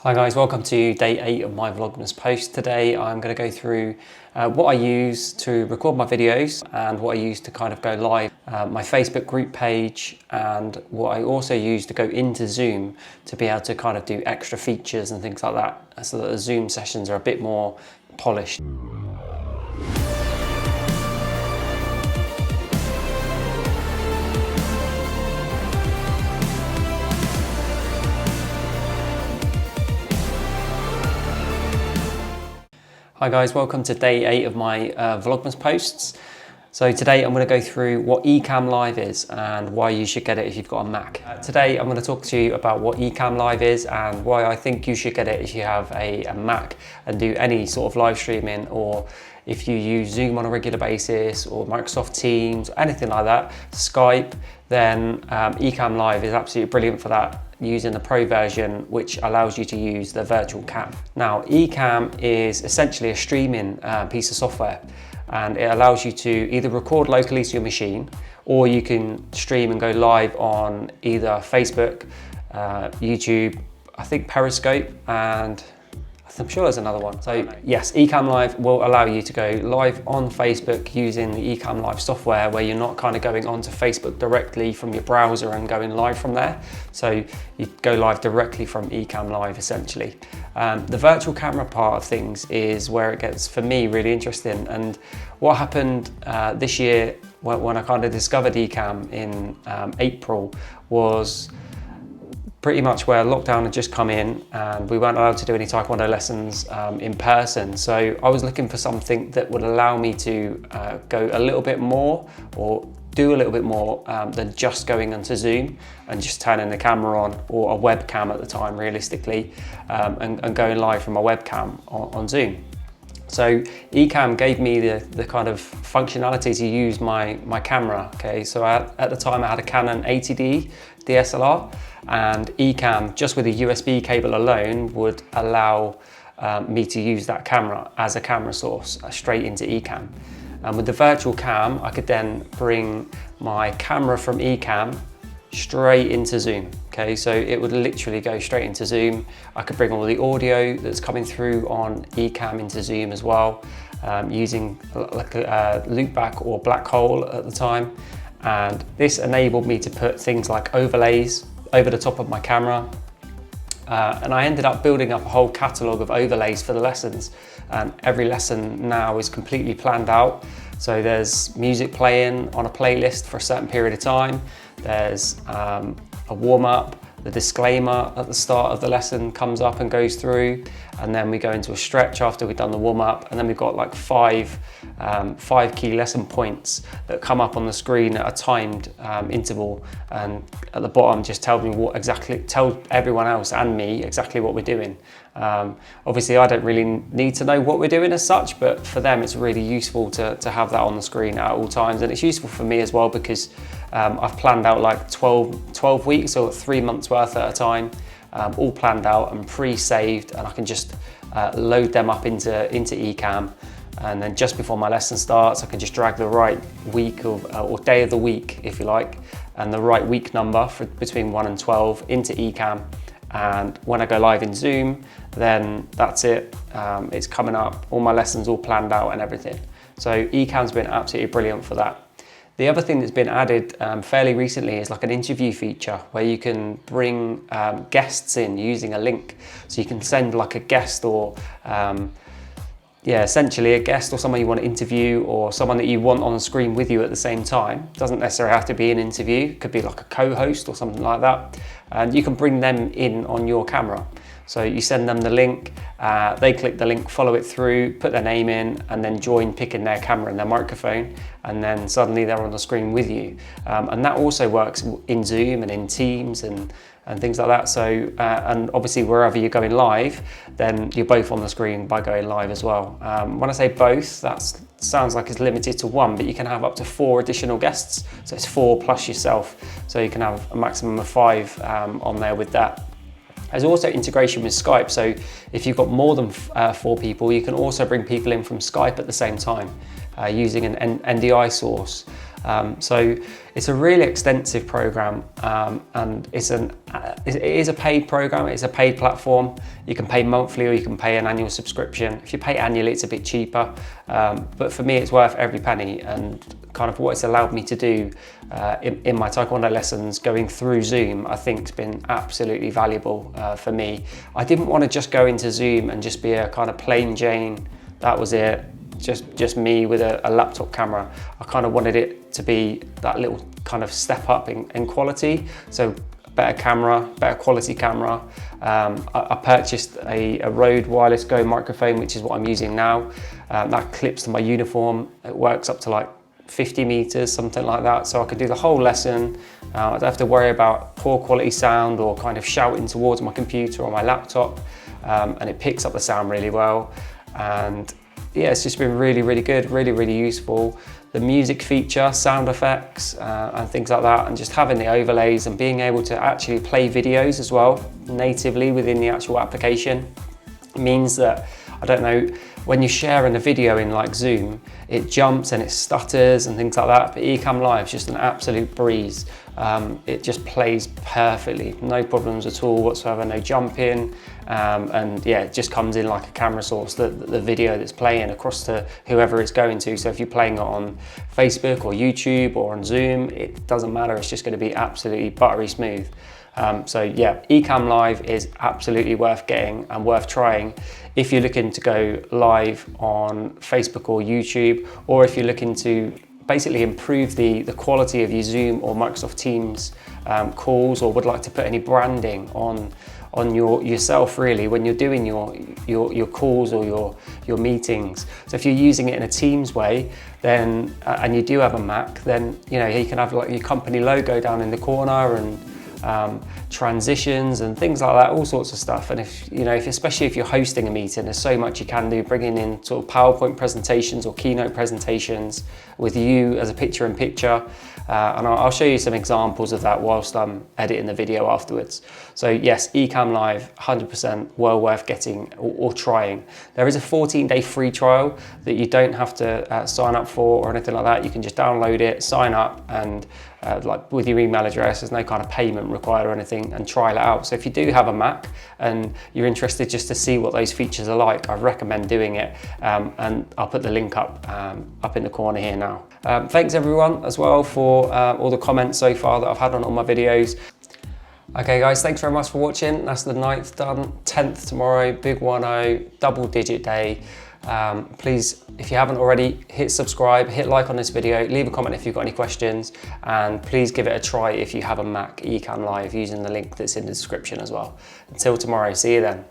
Hi guys, welcome to day 8 of my Vlogmas post. Today I'm going to go through what I use to record my videos and what I use to kind of go live, my Facebook group page, and what I also use to go into Zoom to be able to kind of do extra features and things like that, so that the Zoom sessions are a bit more polished. Hi guys, welcome to day 8 of my Vlogmas posts. So today I'm going to go through what Ecamm Live is and why you should get it if you've got a Mac. Today I'm going to talk to you about what Ecamm Live is and why I think you should get it if you have a Mac and do any sort of live streaming, or if you use Zoom on a regular basis or Microsoft Teams or anything like that, Skype, then Ecamm Live is absolutely brilliant for that, using the Pro version, which allows you to use the virtual cam. Now, Ecamm is essentially a streaming piece of software, and it allows you to either record locally to your machine, or you can stream and go live on either Facebook, YouTube, I think Periscope, and I'm sure there's another one. So yes, Ecamm Live will allow you to go live on Facebook using the Ecamm Live software, where you're not kind of going onto Facebook directly from your browser and going live from there. So you go live directly from Ecamm Live essentially. The virtual camera part of things is where it gets, for me, really interesting. And what happened this year when I kind of discovered Ecamm in April was pretty much where lockdown had just come in and we weren't allowed to do any Taekwondo lessons in person. So I was looking for something that would allow me to go a little bit more, or do a little bit more than just going onto Zoom and just turning the camera on, or a webcam at the time realistically, and going live from a webcam on Zoom. So Ecamm gave me the kind of functionality to use my camera. Okay, so at the time I had a Canon 80D DSLR, and Ecamm, just with a USB cable alone, would allow me to use that camera as a camera source straight into Ecamm. And with the virtual cam, I could then bring my camera from Ecamm straight into Zoom. Okay, so it would literally go straight into Zoom. I could bring all the audio that's coming through on Ecamm into Zoom as well, using like a loopback or black hole at the time. And this enabled me to put things like overlays over the top of my camera. And I ended up building up a whole catalogue of overlays for the lessons. And every lesson now is completely planned out. So there's music playing on a playlist for a certain period of time. There's a warm-up, the disclaimer at the start of the lesson comes up and goes through, and then we go into a stretch after we've done the warm-up, and then we've got like five key lesson points that come up on the screen at a timed interval, and at the bottom just tell everyone else and me exactly what we're doing. Obviously I don't really need to know what we're doing as such, but for them it's really useful to have that on the screen at all times, and it's useful for me as well because I've planned out like 12 weeks or 3 months worth at a time, all planned out and pre-saved, and I can just load them up into Ecamm, and then just before my lesson starts I can just drag the right week or day of the week, if you like, and the right week number for between 1 and 12 into Ecamm. And when I go live in Zoom, then that's it. It's coming up, all my lessons all planned out and everything. So Ecamm's been absolutely brilliant for that. The other thing that's been added fairly recently is like an interview feature where you can bring guests in using a link. So you can send like a guest, or essentially a guest or someone you want to interview, or someone that you want on the screen with you at the same time. Doesn't necessarily have to be an interview, it could be like a co-host or something like that. And you can bring them in on your camera. So you send them the link, they click the link, follow it through, put their name in, and then join picking their camera and their microphone, and then suddenly they're on the screen with you. And that also works in Zoom and in Teams and things like that. So, and obviously wherever you're going live, then you're both on the screen by going live as well. When I say both, that sounds like it's limited to 1, but you can have up to 4 additional guests. So it's 4 plus yourself. So you can have a maximum of 5 on there with that. There's also integration with Skype, so if you've got more than 4 people, you can also bring people in from Skype at the same time using an NDI source. So it's a really extensive program, and it is a paid program. It's a paid platform. You can pay monthly or you can pay an annual subscription. If you pay annually, it's a bit cheaper, but for me, it's worth every penny. And kind of what it's allowed me to do in my Taekwondo lessons going through Zoom, I think has been absolutely valuable for me. I didn't want to just go into Zoom and just be a kind of plain Jane, that was it, just me with a laptop camera. I kind of wanted it to be that little kind of step up in quality. So better camera, better quality camera. I purchased a Rode Wireless Go microphone, which is what I'm using now. That clips to my uniform. It works up to like 50 meters, something like that. So I could do the whole lesson. I don't have to worry about poor quality sound or kind of shouting towards my computer or my laptop. And it picks up the sound really well. And yeah, it's just been really, really good, really, really useful. The music feature, sound effects, and things like that, and just having the overlays and being able to actually play videos as well natively within the actual application means that, I don't know, when you're sharing a video in like Zoom, it jumps and it stutters and things like that, but Ecamm Live is just an absolute breeze. It just plays perfectly, no problems at all whatsoever, no jumping, and yeah, it just comes in like a camera source, the video that's playing across to whoever it's going to. So if you're playing it on Facebook or YouTube or on Zoom, it doesn't matter, it's just going to be absolutely buttery smooth. So yeah, Ecamm Live is absolutely worth getting and worth trying if you're looking to go live on Facebook or YouTube, or if you're looking to basically improve the quality of your Zoom or Microsoft Teams calls, or would like to put any branding on yourself really when you're doing your calls or your meetings. So if you're using it in a Teams way, then and you do have a Mac, then you know you can have like your company logo down in the corner and transitions and things like that, all sorts of stuff. And if you know, especially if you're hosting a meeting, there's so much you can do, bringing in sort of PowerPoint presentations or keynote presentations with you as a picture-in-picture. And I'll show you some examples of that whilst I'm editing the video afterwards. So yes, Ecamm Live, 100% well worth getting or trying. There is a 14-day free trial that you don't have to sign up for or anything like that. You can just download it, sign up, and like with your email address, there's no kind of payment required or anything, and trial it out. So if you do have a Mac and you're interested just to see what those features are like, I recommend doing it. And I'll put the link up in the corner here now. Thanks everyone as well for all the comments so far that I've had on all my videos. Okay guys, thanks very much for watching. That's the 9th done, 10th tomorrow, big 1-0, double digit day. Please, if you haven't already, hit subscribe, hit like on this video, leave a comment if you've got any questions, and please give it a try if you have a Mac Ecamm Live using the link that's in the description as well. Until tomorrow, see you then.